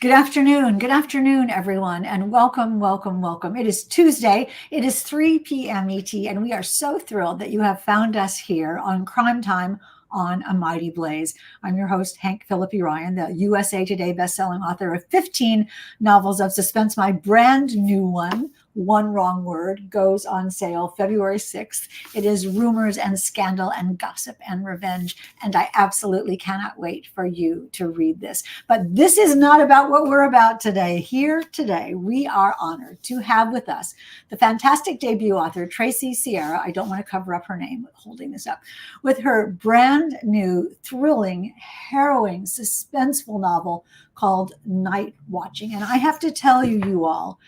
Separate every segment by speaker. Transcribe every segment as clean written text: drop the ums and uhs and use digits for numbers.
Speaker 1: Good afternoon, everyone, and welcome, welcome, welcome. It is Tuesday. It is 3 p.m. ET, and we are so thrilled that you have found us here on Crime Time on A Mighty Blaze. I'm your host, Hank Phillippi Ryan, the USA Today bestselling author of 15 novels of suspense. My brand new one Wrong Word, goes on sale February 6th. It is Rumors and Scandal and Gossip and Revenge, and I absolutely cannot wait for you to read this. But this is not about what we're about today. Here today, we are honored to have with us the fantastic debut author, Tracy Sierra. I don't want to cover up her name holding this up, with her brand new, thrilling, harrowing, suspenseful novel called Night Watching. And I have to tell you all,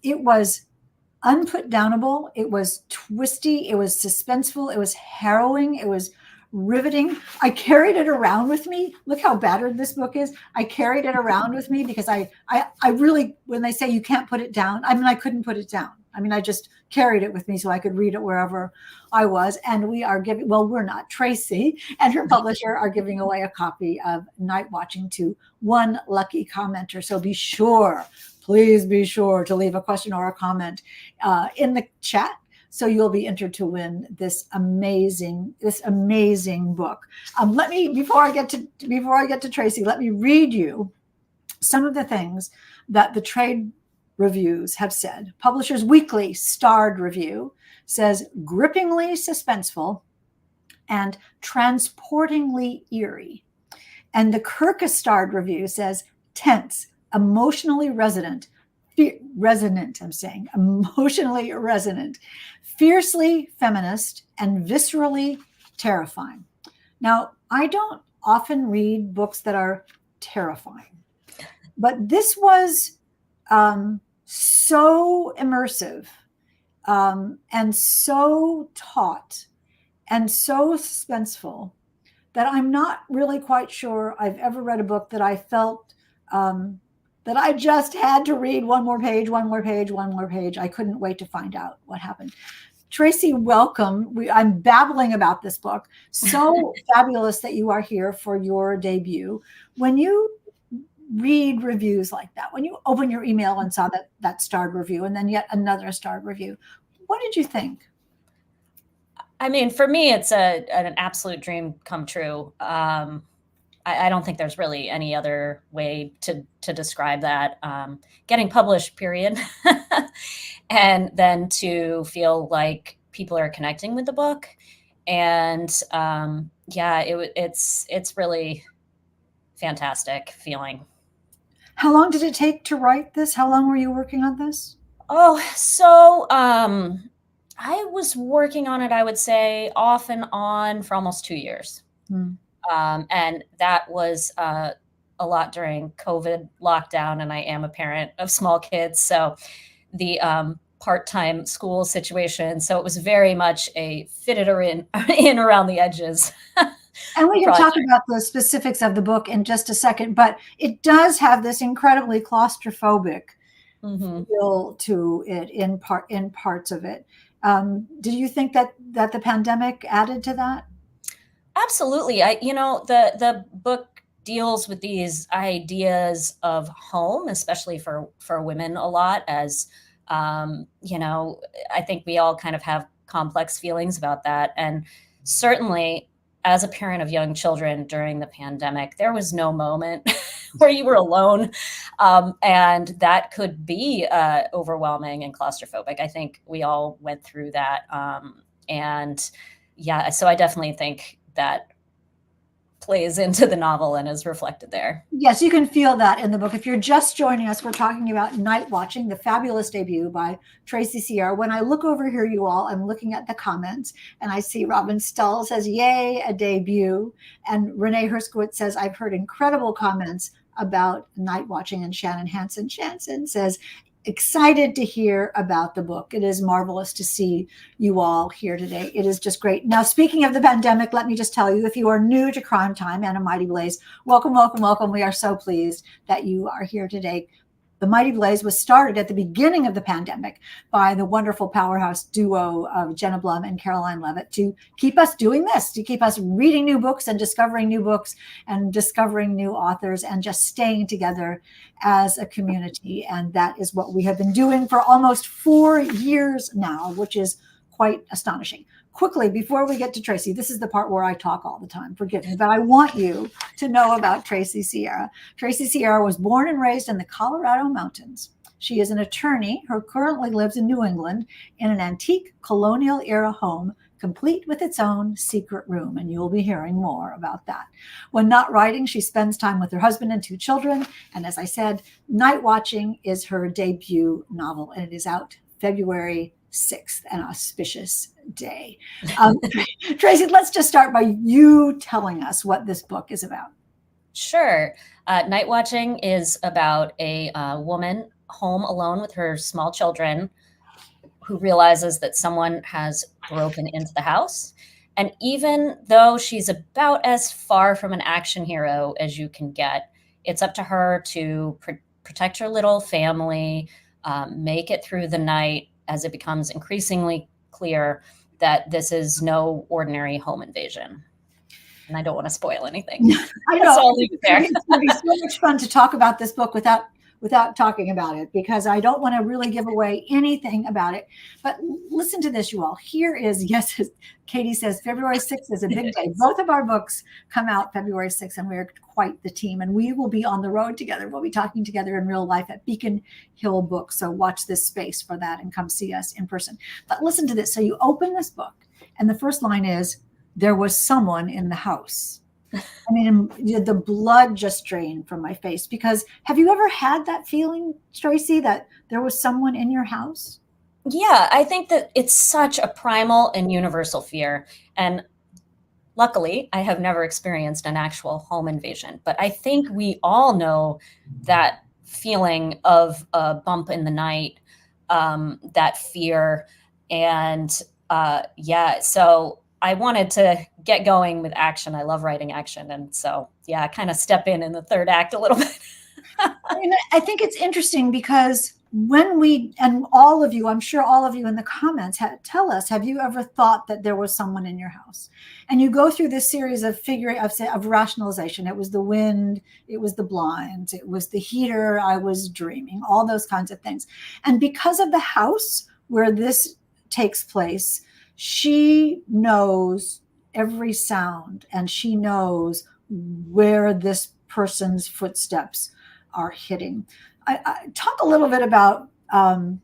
Speaker 1: it was unputdownable. It was twisty. It was suspenseful. It was harrowing. It was riveting. I carried it around with me. Look how battered this book is. I carried it around with me because I really, when they say you can't put it down, I mean, I couldn't put it down. I mean, I just carried it with me so I could read it wherever I was. And we are giving, well, we're not, Tracy and her publisher are giving away a copy of Night Watching to one lucky commenter. So be sure, please be sure to leave a question or a comment in the chat, so you'll be entered to win this amazing book. Let me, before I get to Tracy, let me read you some of the things that the trade reviews have said. Publishers Weekly starred review says grippingly suspenseful and transportingly eerie. And the Kirkus starred review says tense, emotionally emotionally resonant, fiercely feminist, and viscerally terrifying. Now, I don't often read books that are terrifying, but this was so immersive and so taut and so suspenseful that I'm not really quite sure I've ever read a book that I felt that I just had to read one more page. I couldn't wait to find out what happened. Tracy, welcome. I'm babbling about this book. So fabulous that you are here for your debut. When you read reviews like that, when you open your email and saw that starred review and then yet another starred review, what did you think?
Speaker 2: I mean, for me, it's an absolute dream come true. I don't think there's really any other way to describe that. Getting published, period. And then to feel like people are connecting with the book. And it's really fantastic feeling.
Speaker 1: How long did it take to write this? How long were you working on this?
Speaker 2: Oh, so I was working on it, I would say, off and on for almost 2 years. And that was a lot during COVID lockdown, and I am a parent of small kids, so the part-time school situation. So it was very much a fit it or in around the edges.
Speaker 1: And we can talk about the specifics of the book in just a second, but it does have this incredibly claustrophobic feel to it in parts of it. Did you think that the pandemic added to that?
Speaker 2: Absolutely. The book deals with these ideas of home, especially for women a lot, as, I think we all kind of have complex feelings about that. And certainly as a parent of young children during the pandemic, there was no moment where you were alone. And that could be overwhelming and claustrophobic. I think we all went through that. So I definitely think that plays into the novel and is reflected there.
Speaker 1: Yes, you can feel that in the book. If you're just joining us, we're talking about Night Watching, the fabulous debut by Tracy Sierra. When I look over here, you all, I'm looking at the comments, and I see Robin Stull says, yay, a debut. And Renee Herskowitz says, I've heard incredible comments about Night Watching. And Shannon Hansen says, excited to hear about the book. It is marvelous to see you all here today. It is just great. Now, speaking of the pandemic, let me just tell you, if you are new to Crime Time and A Mighty Blaze, welcome, welcome, welcome. We are so pleased that you are here today. The Mighty Blaze was started at the beginning of the pandemic by the wonderful powerhouse duo of Jenna Blum and Caroline Levitt to keep us doing this, to keep us reading new books and discovering new books and discovering new authors and just staying together as a community. And that is what we have been doing for almost 4 years now, which is quite astonishing. Quickly, before we get to Tracy, this is the part where I talk all the time, forgive me, but I want you to know about Tracy Sierra. Tracy Sierra was born and raised in the Colorado mountains. She is an attorney who currently lives in New England in an antique colonial era home, complete with its own secret room, and you'll be hearing more about that. When not writing, she spends time with her husband and 2 children, and as I said, Night Watching is her debut novel, and it is out February 6th, an auspicious day. Tracy, let's just start by you telling us what this book is about.
Speaker 2: Sure. Night Watching is about a woman home alone with her small children who realizes that someone has broken into the house. And even though she's about as far from an action hero as you can get, it's up to her to protect her little family, make it through the night, as it becomes increasingly clear that this is no ordinary home invasion. And I don't want to spoil anything.
Speaker 1: I know.
Speaker 2: So I'll leave it there.
Speaker 1: It's going to be so much fun to talk about this book without talking about it, because I don't want to really give away anything about it. But listen to this, you all. Here is, yes, Katie says, February 6th is a big day. Both of our books come out February 6th, and we're quite the team. And we will be on the road together. We'll be talking together in real life at Beacon Hill Books. So watch this space for that and come see us in person. But listen to this. So you open this book, and the first line is, "There was someone in the house." I mean, the blood just drained from my face, because have you ever had that feeling, Tracy, that there was someone in your house?
Speaker 2: Yeah, I think that it's such a primal and universal fear. And luckily, I have never experienced an actual home invasion, but I think we all know that feeling of a bump in the night, that fear. And yeah, so I wanted to get going with action. I love writing action. And so, yeah, kind of step in the third act a little bit.
Speaker 1: I think it's interesting because when we, and all of you, I'm sure all of you in the comments tell us, have you ever thought that there was someone in your house? And you go through this series of of rationalization. It was the wind, it was the blinds, it was the heater, I was dreaming, all those kinds of things. And because of the house where this takes place, she knows every sound, and she knows where this person's footsteps are hitting. I talk a little bit about, I'm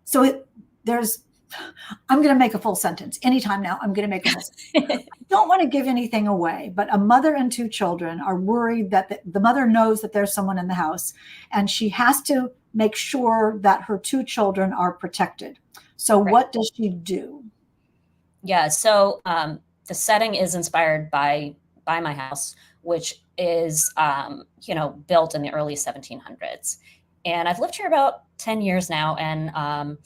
Speaker 1: going to make a full sentence. Anytime now, I'm going to make a full sentence. I don't want to give anything away, but a mother and 2 children are worried that the mother knows that there's someone in the house, and she has to make sure that her 2 children are protected. So
Speaker 2: Right.
Speaker 1: What does she do?
Speaker 2: Yeah, so the setting is inspired by my house, which is built in the early 1700s, and I've lived here about 10 years now, and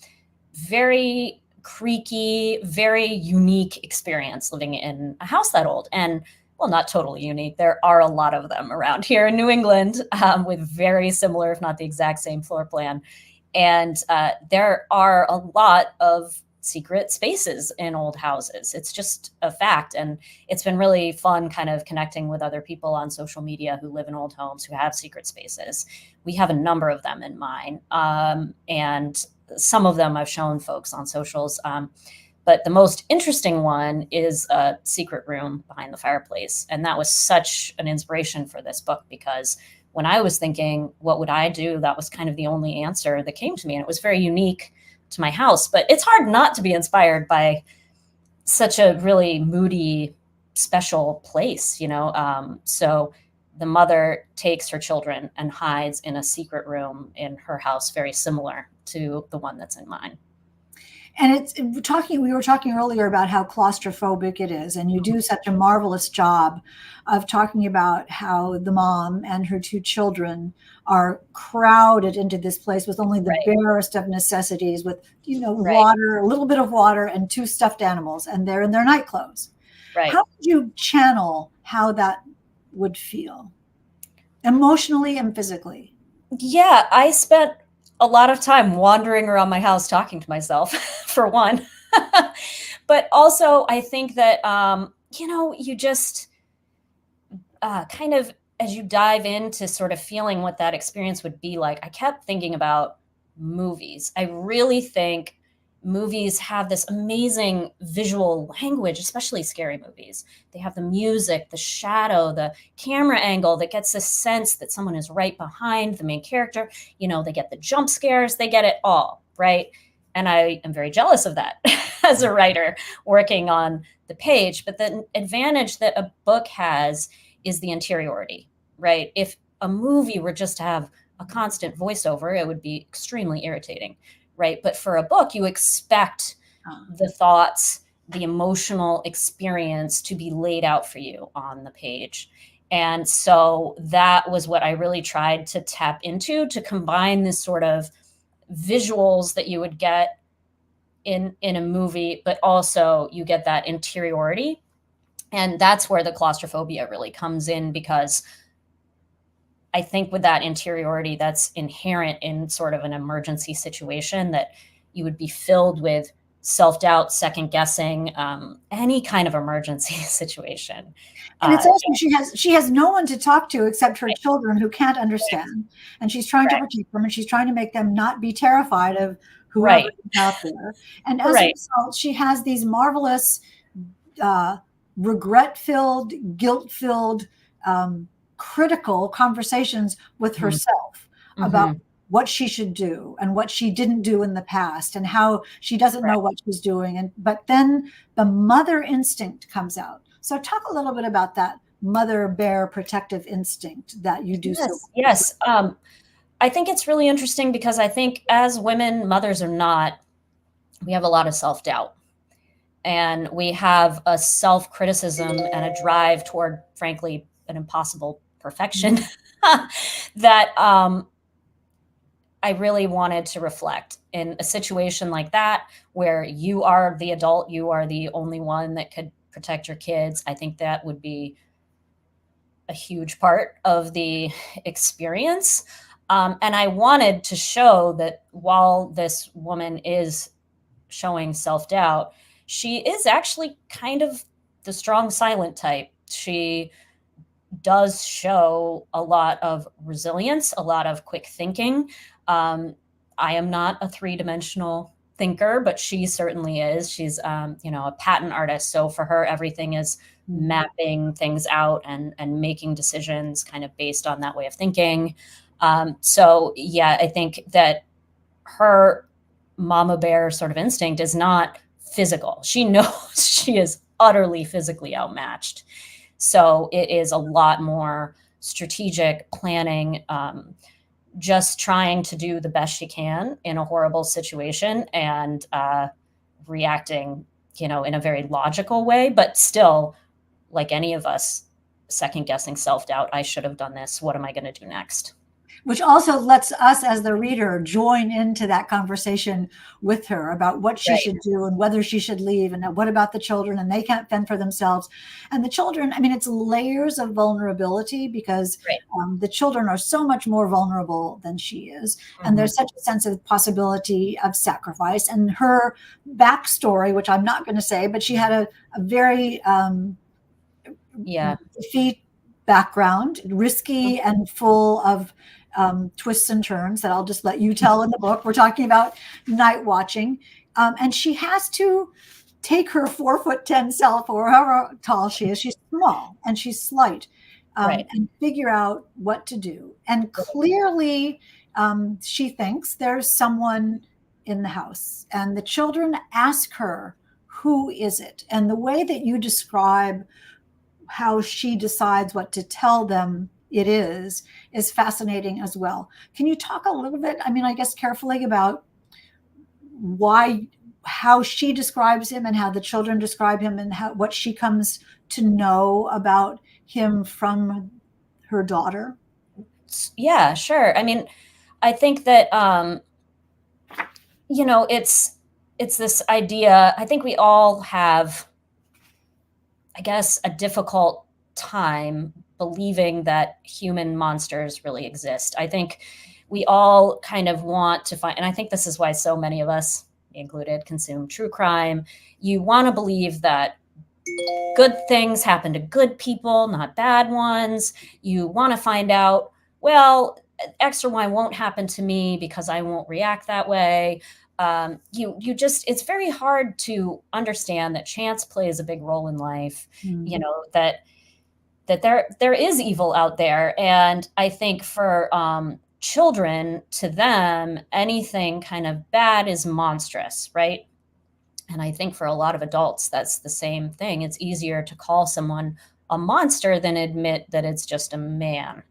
Speaker 2: very creaky, very unique experience living in a house that old. And well, not totally unique. There are a lot of them around here in New England, with very similar, if not the exact same floor plan. And there are a lot of secret spaces in old houses. It's just a fact. And it's been really fun kind of connecting with other people on social media who live in old homes who have secret spaces. We have a number of them in mine. And some of them I've shown folks on socials. But the most interesting one is a secret room behind the fireplace. And that was such an inspiration for this book, because when I was thinking, what would I do? That was kind of the only answer that came to me. And it was very unique to my house. But it's hard not to be inspired by such a really moody, special place, So the mother takes her children and hides in a secret room in her house, very similar to the one that's in mine.
Speaker 1: And we were talking earlier about how claustrophobic it is, and you do such a marvelous job of talking about how the mom and her 2 children are crowded into this place with only the barest of necessities, with water, a little bit of water, and 2 stuffed animals, and they're in their night clothes.
Speaker 2: Right.
Speaker 1: How would you channel how that would feel emotionally and physically?
Speaker 2: Yeah, I spent a lot of time wandering around my house talking to myself, for one. But also, I think that, you just kind of, as you dive into sort of feeling what that experience would be like, I kept thinking about movies. I really think movies have this amazing visual language, especially scary movies. They have the music, the shadow, the camera angle that gets a sense that someone is right behind the main character. They get the jump scares, they get it all, right? And I am very jealous of that as a writer working on the page. But the advantage that a book has is the interiority, right? If a movie were just to have a constant voiceover, it would be extremely irritating, right? But for a book, you expect the thoughts, the emotional experience to be laid out for you on the page. And so that was what I really tried to tap into, to combine this sort of visuals that you would get in a movie, but also you get that interiority. And that's where the claustrophobia really comes in, because I think with that interiority that's inherent in sort of an emergency situation, that you would be filled with self-doubt, second guessing, any kind of emergency situation.
Speaker 1: And it's
Speaker 2: Uh,
Speaker 1: also she has no one to talk to except her children who can't understand, and she's trying to
Speaker 2: Correct.
Speaker 1: protect them, and she's trying to make them not be terrified of whoever
Speaker 2: Right.
Speaker 1: is out there. And as a
Speaker 2: Right.
Speaker 1: result, she has these marvelous, uh, regret-filled, guilt-filled, critical conversations with
Speaker 2: Mhm.
Speaker 1: herself about
Speaker 2: Mhm.
Speaker 1: what she should do and what she didn't do in the past and how she doesn't know
Speaker 2: Correct.
Speaker 1: what she's doing. And but then the mother instinct comes out. So talk a little bit about that mother bear protective instinct that you do so
Speaker 2: Yes. Yes. I think it's really interesting because I think as women, mothers or not, we have a lot of self-doubt, and we have a self-criticism and a drive toward, frankly, an impossible perfection
Speaker 1: well.
Speaker 2: that I really wanted to reflect in a situation like that, where you are the adult, you are the only one that could protect your kids. I think that would be a huge part of the experience. And I wanted to show that while this woman is showing self doubt, she is actually kind of the strong silent type. She does show a lot of resilience, a lot of quick thinking. Um, I am not a three-dimensional thinker, but she certainly is. She's, a patent artist. So for her, everything is
Speaker 1: Mhm.
Speaker 2: mapping things out and making decisions kind of based on that way of thinking. So yeah, I think that her mama bear sort of instinct is not physical. She knows she is utterly physically outmatched. So it is a lot more strategic planning, just trying to do the best she can in a horrible situation, and reacting, in a very logical way, but still, like any of us, second guessing, self doubt. I should have done this. What am I going to do next?
Speaker 1: Which also lets us as the reader join into that conversation with her about what she
Speaker 2: Right.
Speaker 1: should do and whether she should leave, and what about the children, and they can't fend for themselves. And the children, I mean, it's layers of vulnerability, because
Speaker 2: Right.
Speaker 1: the children are so much more vulnerable than she is, and
Speaker 2: Hmm.
Speaker 1: there's such a sense of possibility of sacrifice. And her backstory, which I'm not going to say, but she had a very
Speaker 2: Yeah.
Speaker 1: defeat background, risky and full of twists and turns that I'll just let you tell in the book. We're talking about night watching. And she has to take her 4'10" self, or however tall she is. She's small and she's slight,
Speaker 2: Right.
Speaker 1: and figure out what to do. And clearly, she thinks there's someone in the house. And the children ask her, who is it? And the way that you describe how she decides what to tell them it is fascinating as well. Can you talk a little bit, I mean, I guess carefully, about why, how she describes him and how the children describe him, and how, what she comes to know about him from her daughter?
Speaker 2: Yeah, sure. I mean, I think that it's this idea. I think we all have, I guess, a difficult time believing that human monsters really exist. I think we all kind of want to find, and I think this is why so many of us, me included, consume true crime. You want to believe that good things happen to good people, not bad ones. You want to find out, well, X or Y won't happen to me because I won't react that way. You just, it's very hard to understand that chance plays a big role in life.
Speaker 1: Mm.
Speaker 2: That there is evil out there, and I think for children, to them, anything kind of bad is monstrous, right? And I think for a lot of adults, that's the same thing. It's easier to call someone a monster than admit that it's just a man.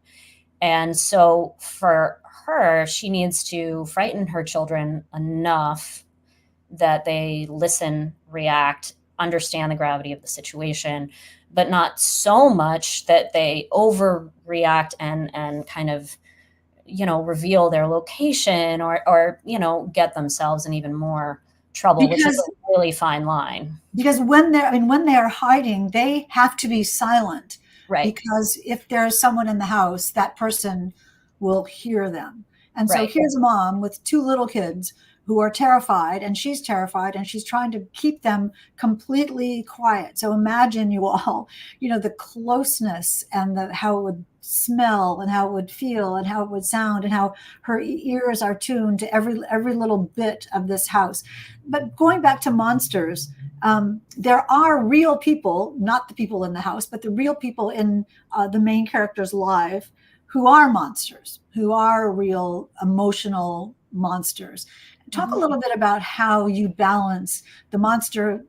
Speaker 2: And so for her, she needs to frighten her children enough that they listen, react, understand the gravity of the situation, but not so much that they overreact and kind of, reveal their location or get themselves in even more trouble, which is
Speaker 1: Because
Speaker 2: a really fine line.
Speaker 1: because when they are hiding, they have to be silent,
Speaker 2: Right.
Speaker 1: because if there's someone in the house, that person will hear them. And so
Speaker 2: Right.
Speaker 1: here's a mom with two little kids who are terrified, and she's terrified, and she's trying to keep them completely quiet. So imagine, you all, the closeness, and how it would smell, and how it would feel, and how it would sound, and how her ears are tuned to every little bit of this house. But going back to monsters, there are real people, not the people in the house, but the real people in the main character's life, who are monsters, who are real emotional monsters. Talk a little bit about how you balance the monster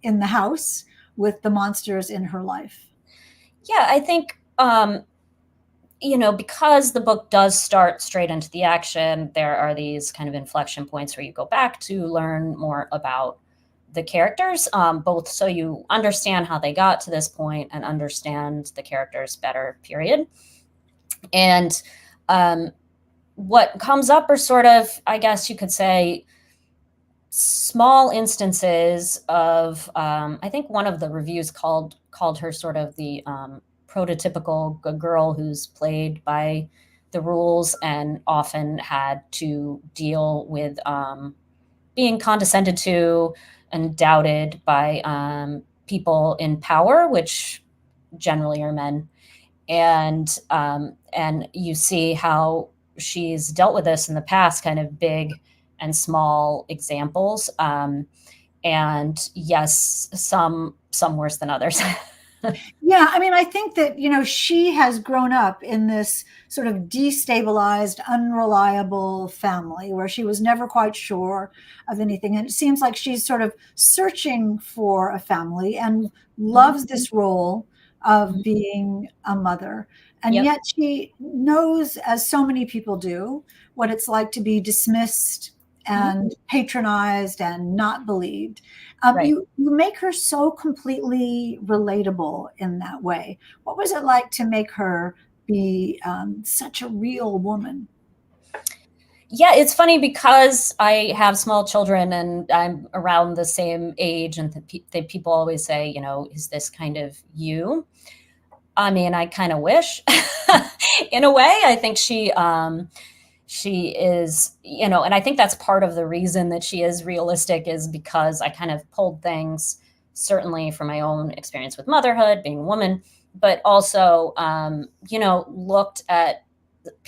Speaker 1: in the house with the monsters in her life.
Speaker 2: Yeah, I think, because the book does start straight into the action, there are these kind of inflection points where you go back to learn more about the characters, both so you understand how they got to this point and understand the characters better, period. And what comes up are sort of, I guess you could say, small instances of, I think one of the reviews called her sort of the prototypical good girl who's played by the rules and often had to deal with being condescended to and doubted by people in power, which generally are men. And you see how she's dealt with this in the past, kind of big and small examples. And yes, some worse than others.
Speaker 1: Yeah, I mean, I think that, she has grown up in this sort of destabilized, unreliable family where she was never quite sure of anything. And it seems like she's sort of searching for a family and loves this role of being a mother. And
Speaker 2: Yep.
Speaker 1: yet she knows, as so many people do, what it's like to be dismissed and patronized and not believed.
Speaker 2: Right.
Speaker 1: You make her so completely relatable in that way. What was it like to make her be such a real woman?
Speaker 2: Yeah, it's funny because I have small children and I'm around the same age, and people always say, is this kind of you? I mean, I kind of wish. In a way, I think she is, and I think that's part of the reason that she is realistic, is because I kind of pulled things certainly from my own experience with motherhood, being a woman, but also, looked at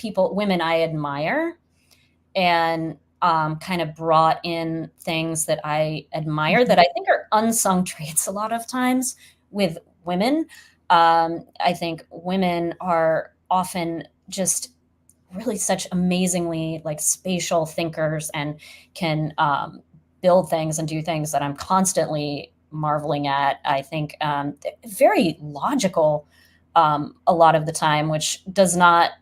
Speaker 2: women I admire, and kind of brought in things that I admire that I think are unsung traits a lot of times with women. I think women are often just really such amazingly like spatial thinkers and can build things and do things that I'm constantly marveling at. I think very logical a lot of the time, which does not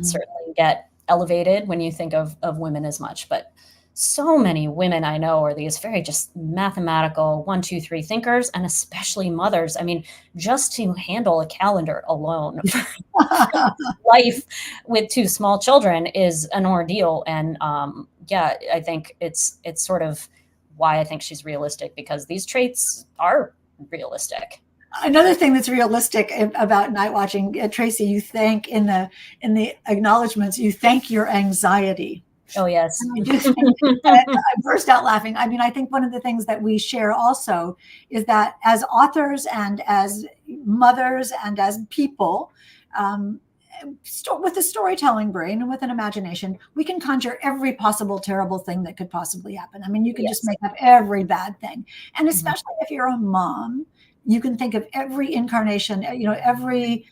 Speaker 2: certainly get elevated when you think of women as much. But so many women I know are these very just mathematical 1, 2, 3 thinkers, and especially mothers. I mean, just to handle a calendar alone, life with 2 small children is an ordeal. And yeah, I think it's sort of why I think she's realistic, because these traits are realistic.
Speaker 1: Another thing that's realistic about night watching, Tracy, you thank in the acknowledgments, you thank your anxiety.
Speaker 2: Oh, yes.
Speaker 1: And I do think, I burst out laughing. I mean, I think one of the things that we share also is that as authors and as mothers and as people, with a storytelling brain and with an imagination, we can conjure every possible terrible thing that could possibly happen. I mean, you can just
Speaker 2: Yes.
Speaker 1: make up every bad thing. And
Speaker 2: Mhm.
Speaker 1: especially if you're a mom, you can think of every incarnation, every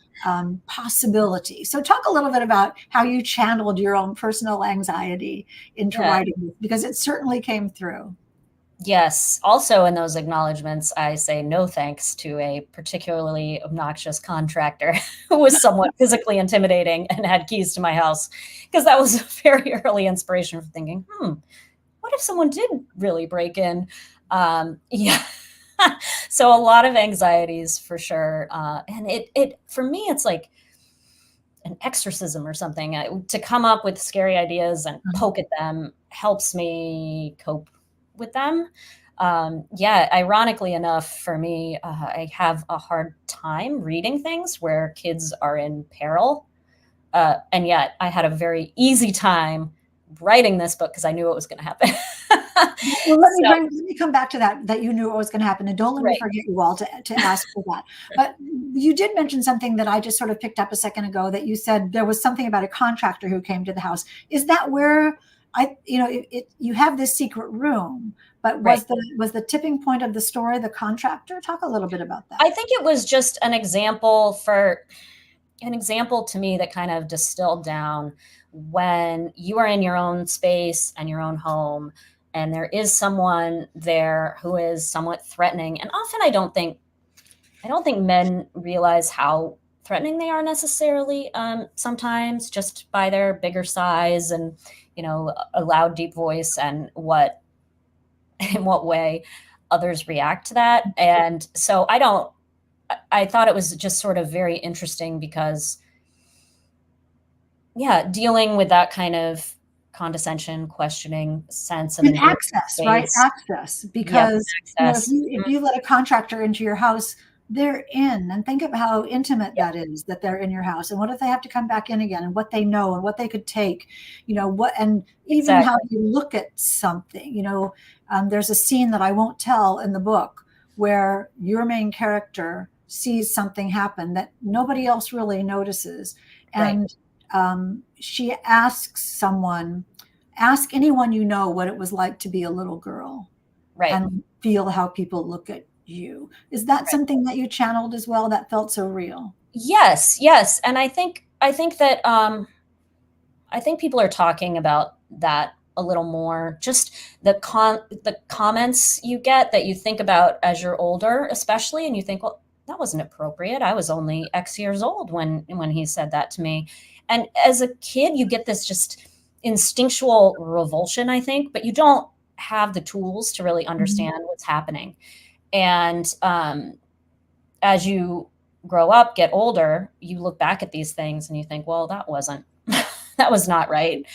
Speaker 1: possibility. So talk a little bit about how you channeled your own personal anxiety into
Speaker 2: Yeah.
Speaker 1: writing this, because it certainly came through.
Speaker 2: Yes. Also, in those acknowledgments, I say no thanks to a particularly obnoxious contractor who was somewhat physically intimidating and had keys to my house, because that was a very early inspiration for thinking, what if someone did really break in? Yeah. So a lot of anxieties for sure. And it for me, it's like an exorcism or something. To come up with scary ideas and poke at them helps me cope with them. Yeah, ironically enough, for me, I have a hard time reading things where kids are in peril. And yet I had a very easy time writing this book because I knew it was going to happen.
Speaker 1: Well,
Speaker 2: So,
Speaker 1: let me come back to that you knew what was going to happen. And don't let me
Speaker 2: right.
Speaker 1: forget you all to ask for that. But you did mention something that I just sort of picked up a second ago, that you said there was something about a contractor who came to the house. Is that where you have this secret room, but
Speaker 2: Right.
Speaker 1: was the tipping point of the story the contractor? Talk a little bit about that.
Speaker 2: I think it was just an example to me that kind of distilled down when you are in your own space and your own home, and there is someone there who is somewhat threatening. And often I don't think men realize how threatening they are necessarily, sometimes just by their bigger size and, a loud, deep voice, and in what way others react to that. And so I thought it was just sort of very interesting because, yeah, dealing with that kind of condescension, questioning sense of
Speaker 1: And
Speaker 2: invading
Speaker 1: access, right?
Speaker 2: space.
Speaker 1: Access,
Speaker 2: Yep,
Speaker 1: because
Speaker 2: access.
Speaker 1: if you let a contractor into your house, they're in. And think of how intimate
Speaker 2: Yep,
Speaker 1: that is, that they're in your house. And what if they have to come back in again, and what they know and what they could take, and even how
Speaker 2: exactly.
Speaker 1: you look at something. There's a scene that I won't tell in the book where your main character sees something happen that nobody else really notices,
Speaker 2: Right,
Speaker 1: and she asks someone, ask anyone you know what it was like to be a little girl
Speaker 2: right,
Speaker 1: and feel how people look at you. Is that
Speaker 2: right.
Speaker 1: something that you channeled as well, that felt so real?
Speaker 2: Yes, yes, and I think that, I think people are talking about that a little more. Just the comments you get that you think about as you're older, especially, and you think, well, that wasn't appropriate. I was only X years old when he said that to me. And as a kid, you get this just instinctual revulsion, I think, but you don't have the tools to really
Speaker 1: Mhm.
Speaker 2: understand what's happening. And as you grow up, get older, you look back at these things and you think, well, that wasn't, that was not right.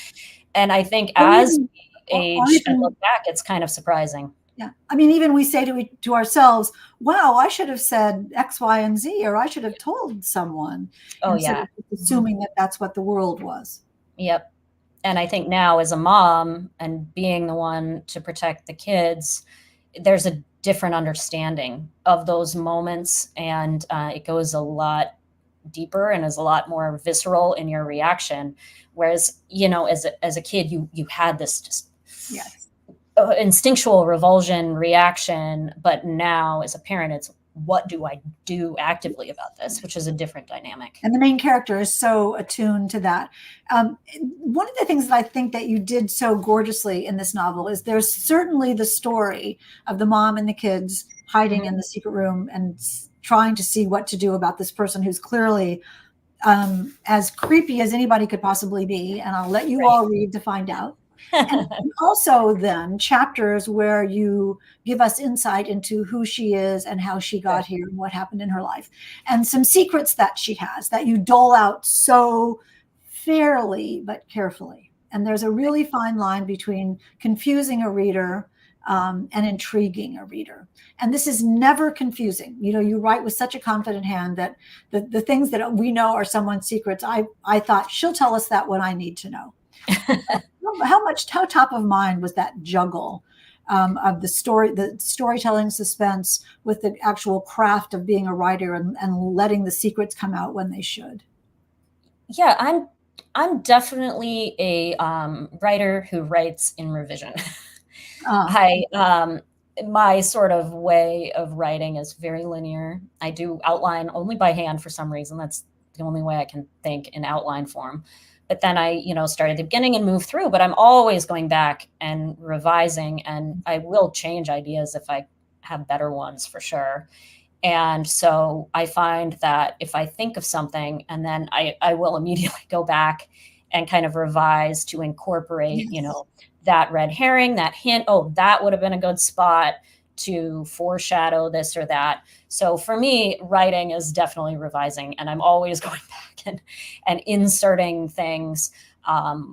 Speaker 2: And I think
Speaker 1: Or
Speaker 2: as
Speaker 1: even,
Speaker 2: we
Speaker 1: or
Speaker 2: age and
Speaker 1: even,
Speaker 2: look back, it's kind of surprising.
Speaker 1: yeah. I mean, even we say to ourselves, wow, I should have said X, Y, and Z, or I should have told someone,
Speaker 2: Oh,
Speaker 1: instead
Speaker 2: yeah.
Speaker 1: of just
Speaker 2: Mhm.
Speaker 1: assuming that that's what the world was.
Speaker 2: Yep. And I think now, as a mom and being the one to protect the kids, there's a different understanding of those moments, and it goes a lot deeper and is a lot more visceral in your reaction. Whereas, as a kid, you had this just
Speaker 1: Yes.
Speaker 2: instinctual revulsion reaction, but now as a parent, it's what do I do actively about this, which is a different dynamic.
Speaker 1: And the main character is so attuned to that. One of the things that I think that you did so gorgeously in this novel is there's certainly the story of the mom and the kids hiding
Speaker 2: Mhm.
Speaker 1: in the secret room and trying to see what to do about this person who's clearly as creepy as anybody could possibly be. And I'll let you
Speaker 2: Right.
Speaker 1: all read to find out. And also then chapters where you give us insight into who she is and how she
Speaker 2: Good.
Speaker 1: got here and what happened in her life, and some secrets that she has that you dole out so fairly but carefully. And there's a really fine line between confusing a reader and intriguing a reader. And this is never confusing. You know, you write with such a confident hand that the things that we know are someone's secrets, I thought she'll tell us that when I need to know. How top of mind was that juggle of the storytelling suspense with the actual craft of being a writer and letting the secrets come out when they should?
Speaker 2: Yeah, I'm definitely a writer who writes in revision. I My sort of way of writing is very linear. I do outline only by hand for some reason. That's the only way I can think in outline form. But then I, start at the beginning and move through, but I'm always going back and revising, and I will change ideas if I have better ones for sure. And so I find that if I think of something and then I will immediately go back and kind of revise to incorporate,
Speaker 1: Yes.
Speaker 2: that red herring, that hint, oh, that would have been a good spot to foreshadow this or that. So for me, writing is definitely revising, and I'm always going back and inserting things,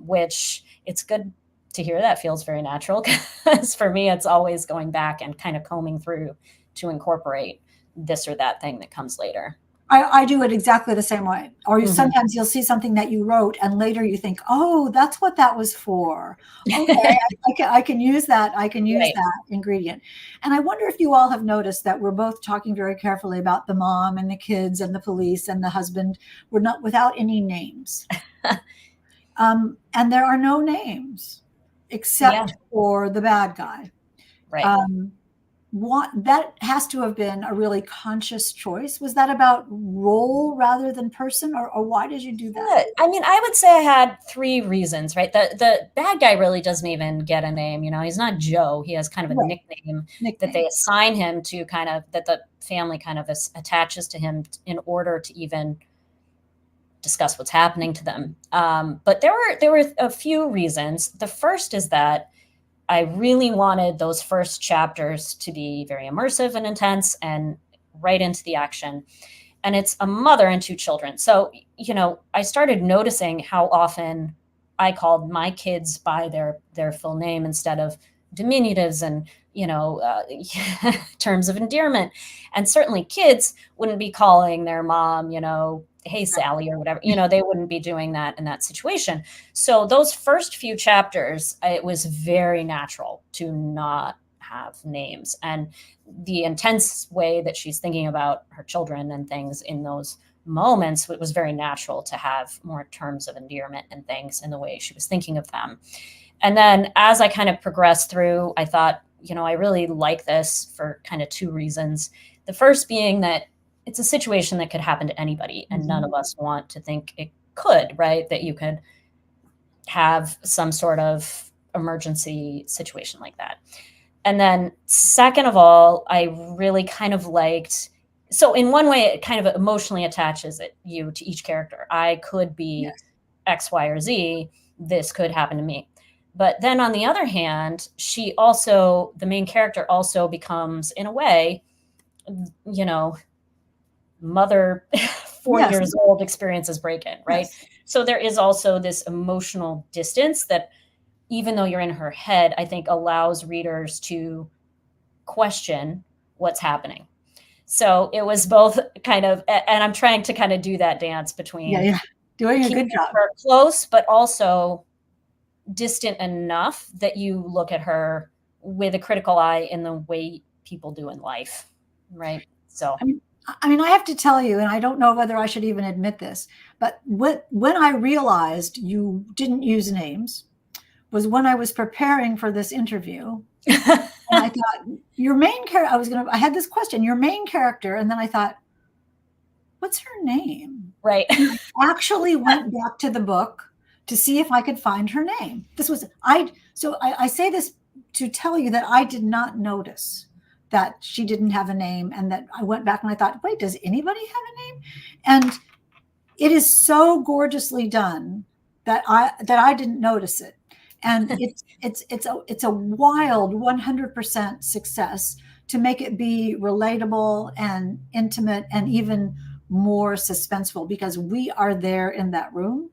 Speaker 2: which it's good to hear. That feels very natural, because for me, it's always going back and kind of combing through to incorporate this or that thing that comes later.
Speaker 1: I do it exactly the same way. Or
Speaker 2: Mhm.
Speaker 1: sometimes you'll see something that you wrote and later you think, oh, that's what that was for. Okay, I can use that. I can use
Speaker 2: Right.
Speaker 1: that ingredient. And I wonder if you all have noticed that we're both talking very carefully about the mom and the kids and the police and the husband. We're not without any names. And there are no names
Speaker 2: Yeah,
Speaker 1: except for the bad guy.
Speaker 2: right.
Speaker 1: Um, what that has to have been a really conscious choice. Was that about role rather than person, or why did you do that?
Speaker 2: Yeah, I mean, I would say I had 3 reasons, right? The bad guy really doesn't even get a name, he's not Joe. He has kind of a
Speaker 1: Right,
Speaker 2: nickname that they
Speaker 1: nickname.
Speaker 2: assign him to, kind of that the family kind of attaches to him in order to even discuss what's happening to them. But there were a few reasons. The first is that I really wanted those first chapters to be very immersive and intense and right into the action. And it's a mother and 2 children. So, I started noticing how often I called my kids by their full name instead of diminutives and, terms of endearment. And certainly kids wouldn't be calling their mom, hey Sally or whatever. They wouldn't be doing that in that situation. So those first few chapters, it was very natural to not have names, and the intense way that she's thinking about her children and things in those moments, it was very natural to have more terms of endearment and things in the way she was thinking of them. And then as I kind of progressed through, I thought, I really like this for kind of 2 reasons. The first being that it's a situation that could happen to anybody, and none
Speaker 1: Mhm.
Speaker 2: of us want to think it could, right? That you could have some sort of emergency situation like that. And then second of all, I really kind of liked, so in one way it kind of emotionally attaches you to each character. I could be
Speaker 1: Yes.
Speaker 2: X, Y, or Z. This could happen to me. But then on the other hand, the main character also becomes, in a way, you know, mother 40
Speaker 1: Yes.
Speaker 2: years old experiences break in, right?
Speaker 1: Yes.
Speaker 2: So there is also this emotional distance that, even though you're in her head, I think allows readers to question what's happening. So it was both kind of, and I'm trying to kind of do that dance
Speaker 1: Yeah.
Speaker 2: between
Speaker 1: Yeah. Doing a
Speaker 2: keeping
Speaker 1: good job.
Speaker 2: her close, but also distant enough that you look at her with a critical eye in the way people do in life, right? So,
Speaker 1: I mean, I have to tell you, and I don't know whether I should even admit this, but when I realized you didn't use names was when I was preparing for this interview. And I thought, your main character, I had this question, your main character, and then I thought, what's her name?
Speaker 2: right.
Speaker 1: And I actually went back to the book to see if I could find her name. I say this to tell you that I did not notice that she didn't have a name, and that I went back and I thought, wait, does anybody have a name? And it is so gorgeously done that I didn't notice it. And it's a wild 100% success to make it be relatable and intimate and even more suspenseful, because we are there in that room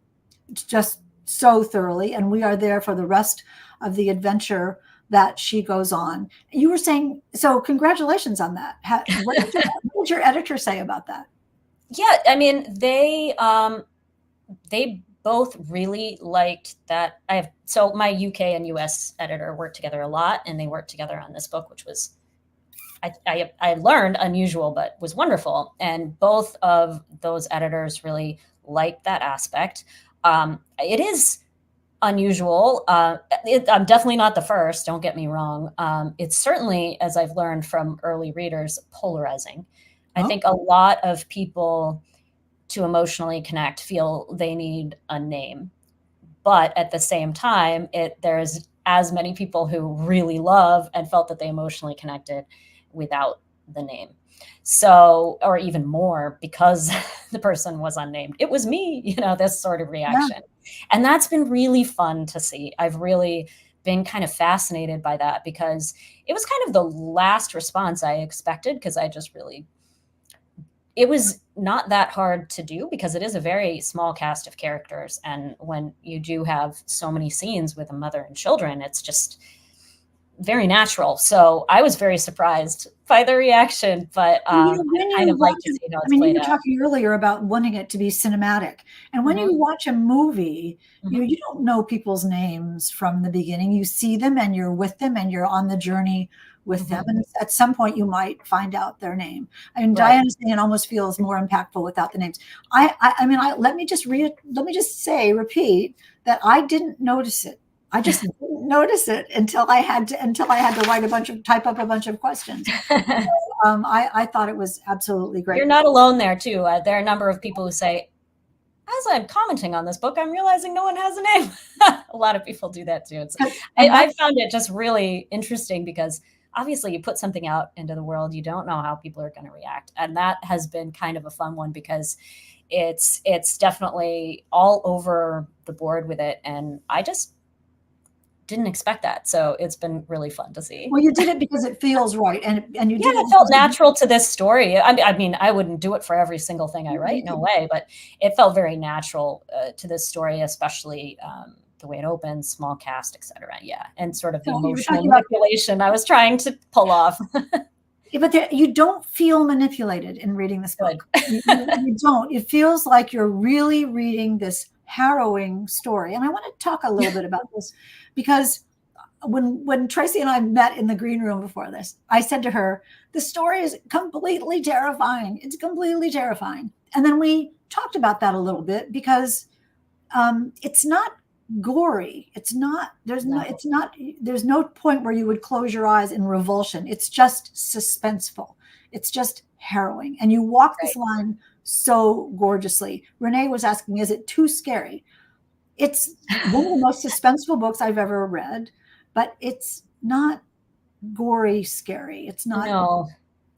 Speaker 1: just so thoroughly, and we are there for the rest of the adventure that she goes on. You were saying, so congratulations on that. What did your editor say about that?
Speaker 2: Yeah, I mean, they both really liked that. So my UK and US editor worked together a lot, and they worked together on this book, which was, I learned, unusual, but was wonderful. And both of those editors really liked that aspect. It is unusual. I'm definitely not the first, don't get me wrong. It's certainly, as I've learned from early readers, polarizing. I think a lot of people, to emotionally connect, feel they need a name. But at the same time, there's as many people who really love and felt that they emotionally connected without the name. So, or even more, because the person was unnamed. It was me, this sort of reaction. Yeah. And that's been really fun to see. I've really been kind of fascinated by that, because it was kind of the last response I expected, because it was not that hard to do, because it is a very small cast of characters. And when you do have so many scenes with a mother and children, it's just very natural. So I was very surprised by the reaction, but I kind of like to see how it's played out.
Speaker 1: You were talking earlier about wanting it to be cinematic. And when you watch a movie, you don't know people's names from the beginning. You see them and you're with them and you're on the journey with them. And at some point you might find out their name. I mean, Diana's saying it almost feels more impactful without the names. Let me just repeat that I didn't notice it. I just didn't notice it until I had to type up a bunch of questions. So, I thought it was absolutely great.
Speaker 2: You're not alone there too. There are a number of people who say, as I'm commenting on this book, I'm realizing no one has a name. A lot of people do that too. I found it just really interesting, because obviously you put something out into the world, you don't know how people are going to react. And that has been kind of a fun one, because it's definitely all over the board with it. And I just didn't expect that. So it's been really fun to see.
Speaker 1: Well, you did it because it feels right. And you did
Speaker 2: it felt natural to this story. I mean, I wouldn't do it for every single thing I write, no way, but it felt very natural to this story, especially the way it opens, small cast, etc. Yeah. And sort of the emotional manipulation I was trying to pull off.
Speaker 1: But you don't feel manipulated in reading this book. You don't. It feels like you're really reading this harrowing story. And I want to talk a little bit about this, because when Tracy and I met in the green room before this, I said to her, the story is completely terrifying. It's completely terrifying. And then we talked about that a little bit, because it's not gory. It's not, there's no point where you would close your eyes in revulsion. It's just suspenseful. It's just harrowing. And you walk this line so gorgeously. Renee was asking, is it too scary? It's one of the most suspenseful books I've ever read, but it's not gory scary. It's not.
Speaker 2: No.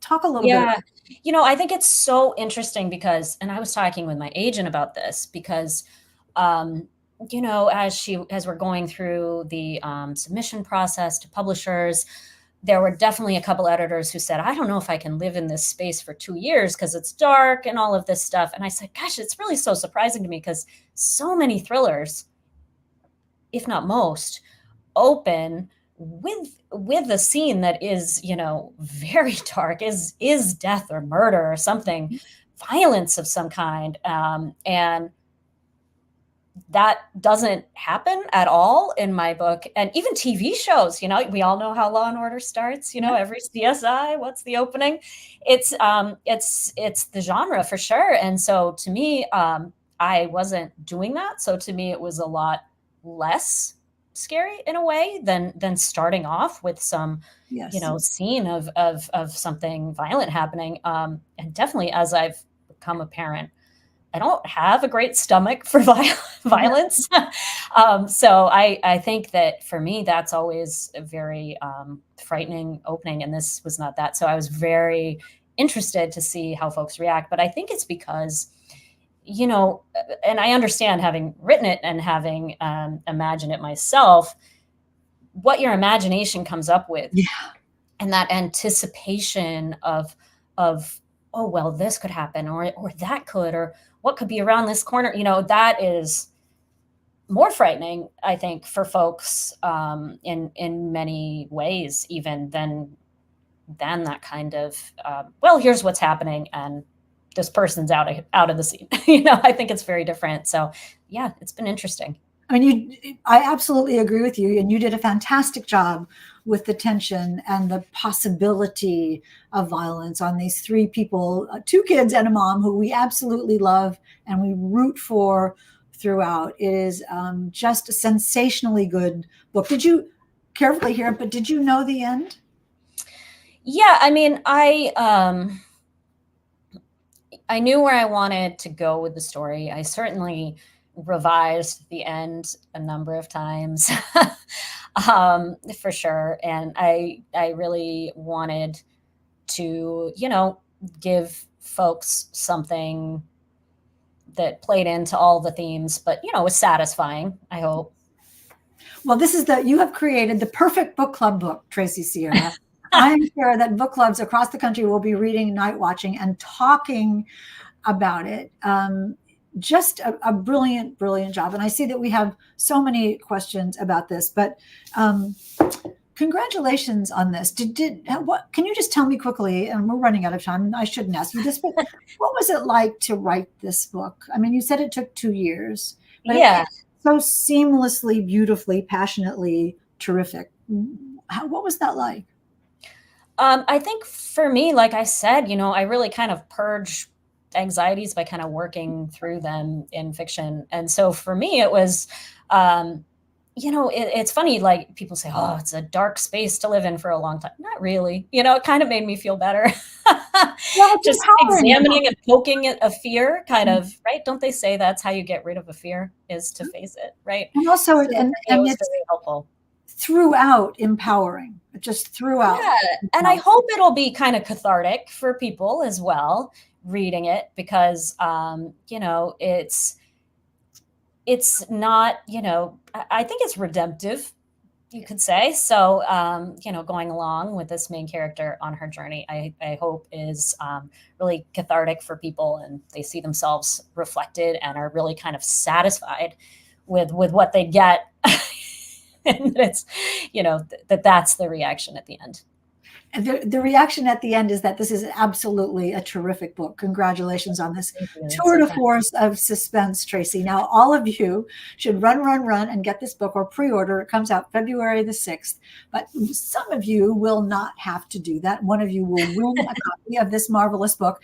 Speaker 1: Talk a little bit.
Speaker 2: I think it's so interesting, because, and I was talking with my agent about this, because as we're going through the submission process to publishers, there were definitely a couple editors who said, I don't know if I can live in this space for 2 years, because it's dark and all of this stuff. And I said, gosh, it's really so surprising to me, because so many thrillers, if not most, open with a scene that is, very dark, is death or murder or something, violence of some kind. And that doesn't happen at all in my book. And even TV shows, we all know how Law and Order starts, every CSI, what's the opening? It's the genre for sure. And so to me, I wasn't doing that. So to me, it was a lot less scary in a way than starting off with some, scene of something violent happening. And definitely, as I've become a parent, I don't have a great stomach for violence. So I think that for me, that's always a very frightening opening. And this was not that. So I was very interested to see how folks react. But I think it's because, and I understand, having written it and having imagined it myself, what your imagination comes up with.
Speaker 1: Yeah.
Speaker 2: And that anticipation of, oh, well, this could happen, or that could, or what could be around this corner, that is more frightening, I think, for folks in many ways, even than that kind of well, here's what's happening, and this person's out of the scene. I think it's very different. So yeah, it's been interesting.
Speaker 1: I mean, I absolutely agree with you, and you did a fantastic job with the tension and the possibility of violence on these three people, two kids and a mom who we absolutely love and we root for throughout. It is just a sensationally good book. Did you carefully hear it, but did you know the end?
Speaker 2: Yeah, I mean, I knew where I wanted to go with the story. I certainly revised the end a number of times, for sure. And I really wanted to, give folks something that played into all the themes, but, was satisfying, I hope.
Speaker 1: Well, you have created the perfect book club book, Tracy Sierra. I'm sure that book clubs across the country will be reading Night Watching and talking about it. Just a brilliant, brilliant job. And I see that we have so many questions about this, but congratulations on this. Can you just tell me quickly, and we're running out of time, I shouldn't ask you this, but what was it like to write this book? I mean, you said it took 2 years, but
Speaker 2: Yeah.
Speaker 1: so seamlessly, beautifully, passionately terrific. What was that like?
Speaker 2: I think for me, like I said, I really kind of purge anxieties by kind of working through them in fiction. And so for me, it was, it's funny, like people say, oh, it's a dark space to live in for a long time. Not really. It kind of made me feel better.
Speaker 1: Well,
Speaker 2: just examining and poking at a fear, kind of, right? Don't they say that's how you get rid of a fear, is to face it, right?
Speaker 1: And also,
Speaker 2: so
Speaker 1: and
Speaker 2: it was
Speaker 1: it's
Speaker 2: very helpful.
Speaker 1: Throughout empowering, just throughout.
Speaker 2: Yeah, and I hope it'll be kind of cathartic for people as well reading it, because it's not, I think it's redemptive, you could say. So going along with this main character on her journey, I hope is really cathartic for people, and they see themselves reflected and are really kind of satisfied with what they get. And it's, that's the reaction at the end.
Speaker 1: The reaction at the end is that this is absolutely a terrific book. Congratulations on this tour de force of suspense, Tracy. Now, all of you should run and get this book or pre-order. It comes out February the 6th. But some of you will not have to do that. One of you will win a copy of this marvelous book.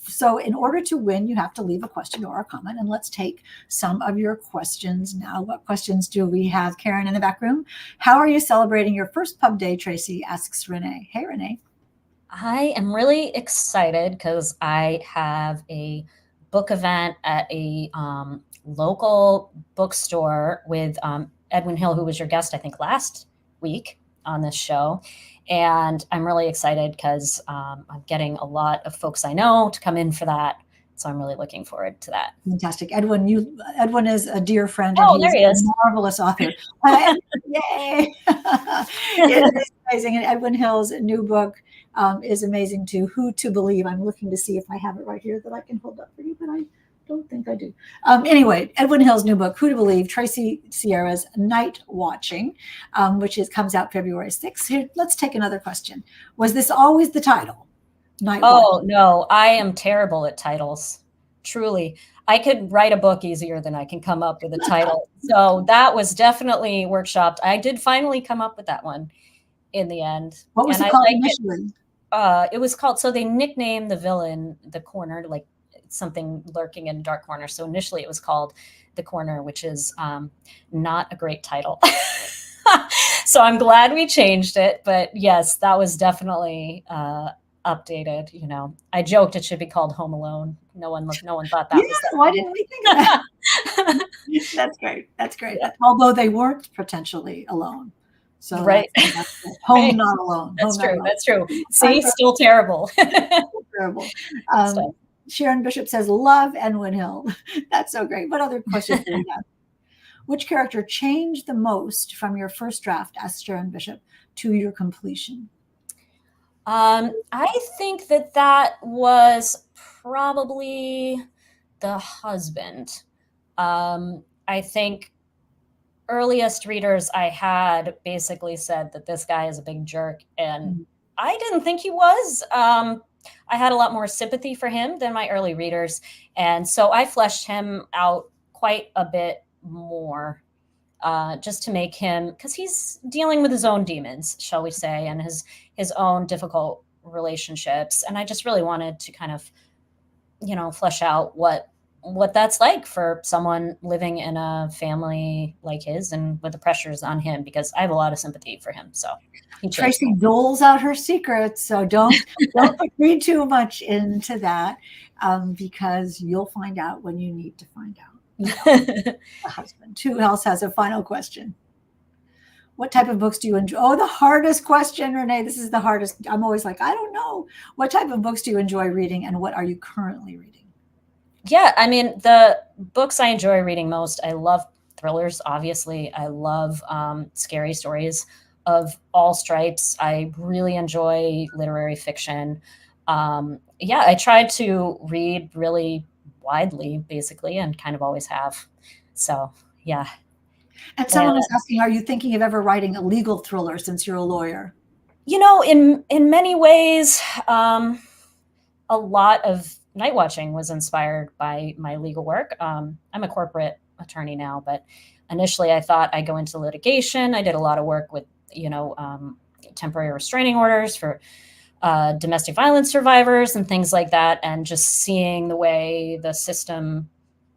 Speaker 1: So in order to win, you have to leave a question or a comment. And let's take some of your questions now. What questions do we have? Karen in the back room. How are you celebrating your first pub day, Tracy? Asks Renee. Hey, Renee.
Speaker 2: I am really excited because I have a book event at a local bookstore with Edwin Hill, who was your guest, I think, last week on this show. And I'm really excited because I'm getting a lot of folks I know to come in for that. So I'm really looking forward to that.
Speaker 1: Fantastic. Edwin is a dear friend.
Speaker 2: Oh,
Speaker 1: and
Speaker 2: there he is.
Speaker 1: A marvelous author. Yay. It is amazing. And Edwin Hill's new book is amazing too. Who to Believe. I'm looking to see if I have it right here that I can hold up for you, but I don't think I do. Anyway, Edwin Hill's new book, Who to Believe, Tracy Sierra's Night Watching, which comes out February 6th. Here, let's take another question. Was this always the title? Night Watching?
Speaker 2: No, I am terrible at titles. Truly. I could write a book easier than I can come up with a title. So that was definitely workshopped. I did finally come up with that one in the end.
Speaker 1: What was it called initially?
Speaker 2: It was called, so they nicknamed the villain The Corner, like something lurking in a dark corner. So initially it was called The Corner, which is not a great title. So I'm glad we changed it. But yes, that was definitely updated. I joked it should be called Home Alone. No one thought that was that.
Speaker 1: Why didn't we think of that? That's great.
Speaker 2: Yeah.
Speaker 1: Although they weren't potentially alone. So
Speaker 2: right.
Speaker 1: That's home right. Not alone.
Speaker 2: That's true. That's true. See, still terrible.
Speaker 1: Terrible. Sharon Bishop says, love Edwin Hill. That's so great. What other questions do we have? Which character changed the most from your first draft, asked Sharon Bishop, to your completion?
Speaker 2: I think that was probably the husband. I think earliest readers I had basically said that this guy is a big jerk, and I didn't think he was. I had a lot more sympathy for him than my early readers, and so I fleshed him out quite a bit more, just to make him, because he's dealing with his own demons, shall we say, and his own difficult relationships, and I just really wanted to kind of, flesh out what that's like for someone living in a family like his and with the pressures on him, because I have a lot of sympathy for him. So
Speaker 1: Tracy doles out her secrets, so don't read too much into that, because you'll find out when you need to find out. The husband. Who else has a final question? What type of books do you enjoy? Oh, the hardest question, Renee. This is the hardest. I'm always like, I don't know. What type of books do you enjoy reading, and what are you currently reading?
Speaker 2: Yeah, I mean, the books I enjoy reading most, I love thrillers, obviously. I love scary stories of all stripes. I really enjoy literary fiction. Yeah, I try to read really widely, basically, and kind of always have. So, yeah.
Speaker 1: And someone was asking, are you thinking of ever writing a legal thriller since you're a lawyer?
Speaker 2: In many ways, a lot of Night Watching was inspired by my legal work. I'm a corporate attorney now, but initially I thought I'd go into litigation. I did a lot of work with, temporary restraining orders for domestic violence survivors and things like that. And just seeing the way the system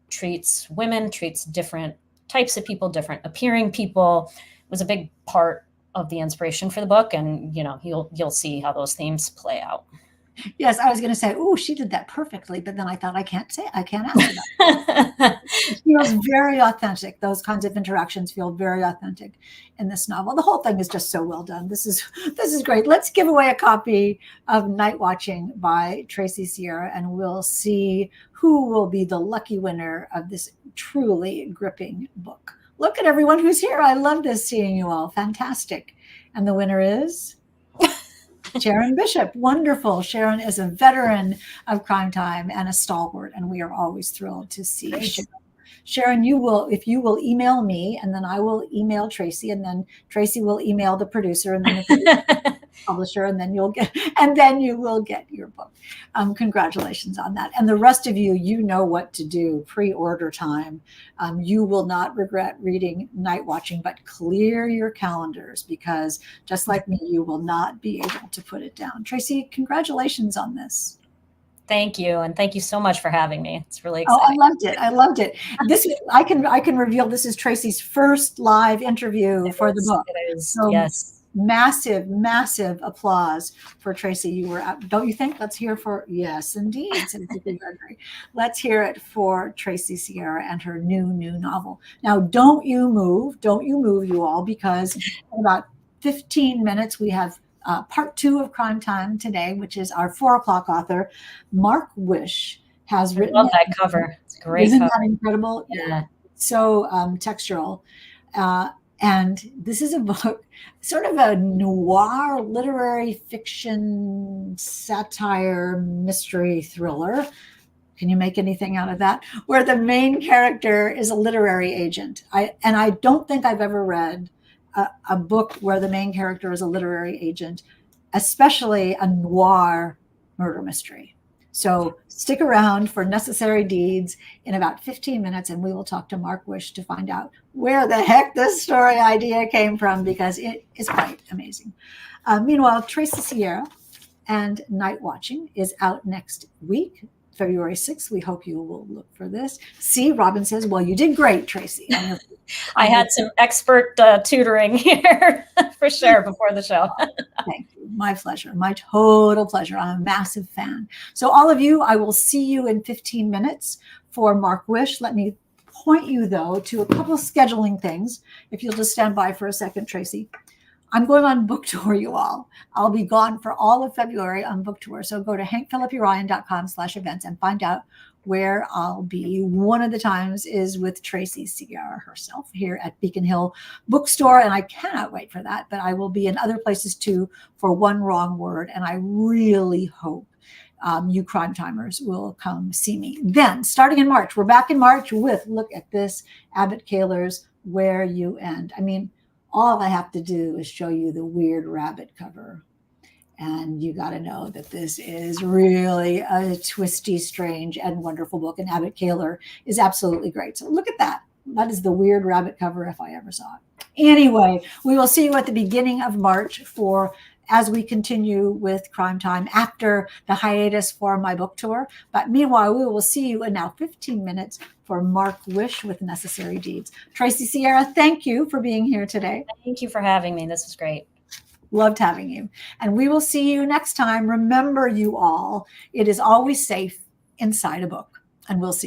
Speaker 2: treats women, treats different types of people, different appearing people, was a big part of the inspiration for the book. And, you'll see how those themes play out.
Speaker 1: Yes, I was going to say, oh, she did that perfectly, but then I thought I can't ask about it. It feels very authentic. Those kinds of interactions feel very authentic in this novel. The whole thing is just so well done. This is great. Let's give away a copy of Night Watching by Tracy Sierra, and we'll see who will be the lucky winner of this truly gripping book. Look at everyone who's here. I love this, seeing you all. Fantastic. And the winner is Sharon Bishop. Wonderful. Sharon is a veteran of Crime Time and a stalwart, and we are always thrilled to see Sharon. Sharon, if you will email me, and then I will email Tracy, and then Tracy will email the producer, and then the publisher, and then you will get your book. Congratulations on that. And the rest of you, you know what to do. Pre-order time. You will not regret reading Night Watching, but clear your calendars, because just like me, you will not be able to put it down. Tracy, congratulations on this.
Speaker 2: Thank you. And thank you so much for having me. It's really exciting.
Speaker 1: Oh, I loved it. This is, I can reveal this is Tracy's first live interview for the book.
Speaker 2: It is.
Speaker 1: So
Speaker 2: yes.
Speaker 1: Massive applause for Tracy. You were out, don't you think? Let's hear for, yes, indeed. Let's hear it for Tracy Sierra and her new novel. Now, don't you move, you all, because in about 15 minutes, we have part 2 of Crime Time today, which is our 4 o'clock author, Mark Wish, has written.
Speaker 2: I love that cover. It's a great.
Speaker 1: Isn't
Speaker 2: cover.
Speaker 1: that incredible?
Speaker 2: Yeah.
Speaker 1: So textural. And this is a book, sort of a noir literary fiction satire mystery thriller. Can you make anything out of that? Where the main character is a literary agent. I don't think I've ever read a book where the main character is a literary agent, especially a noir murder mystery. So stick around for Necessary Deeds in about 15 minutes, and we will talk to Mark Wish to find out where the heck this story idea came from, because it is quite amazing. Meanwhile, Tracy Sierra and Night Watching is out next week, February 6th. We hope you will look for this. See, Robin says, well, you did great, Tracy.
Speaker 2: I had some expert tutoring here for sure before the show.
Speaker 1: Thank you. My pleasure. My total pleasure. I'm a massive fan. So all of you, I will see you in 15 minutes for Mark Wish. Let me point you, though, to a couple scheduling things. If you'll just stand by for a second, Tracy. I'm going on book tour, you all. I'll be gone for all of February on book tour. So go to hankphillippiryan.com/events and find out where I'll be. One of the times is with Tracy Sierra herself here at Beacon Hill Bookstore, and I cannot wait for that. But I will be in other places too for One Wrong Word, and I really hope you crime timers will come see me. Then, starting in March, we're back in March with, look at this, Abbott Kaler's where you end. I mean, all I have to do is show you the weird rabbit cover. And you got to know that this is really a twisty, strange, and wonderful book. And Abbott Kaler is absolutely great. So look at that. That is the weird rabbit cover if I ever saw it. Anyway, we will see you at the beginning of March as we continue with Crime Time after the hiatus for my book tour. But meanwhile, we will see you in now 15 minutes for Mark Wish with Necessary Deeds. Tracy Sierra, thank you for being here today.
Speaker 2: Thank you for having me. This was great.
Speaker 1: Loved having you. And we will see you next time. Remember, you all, it is always safe inside a book. And we'll see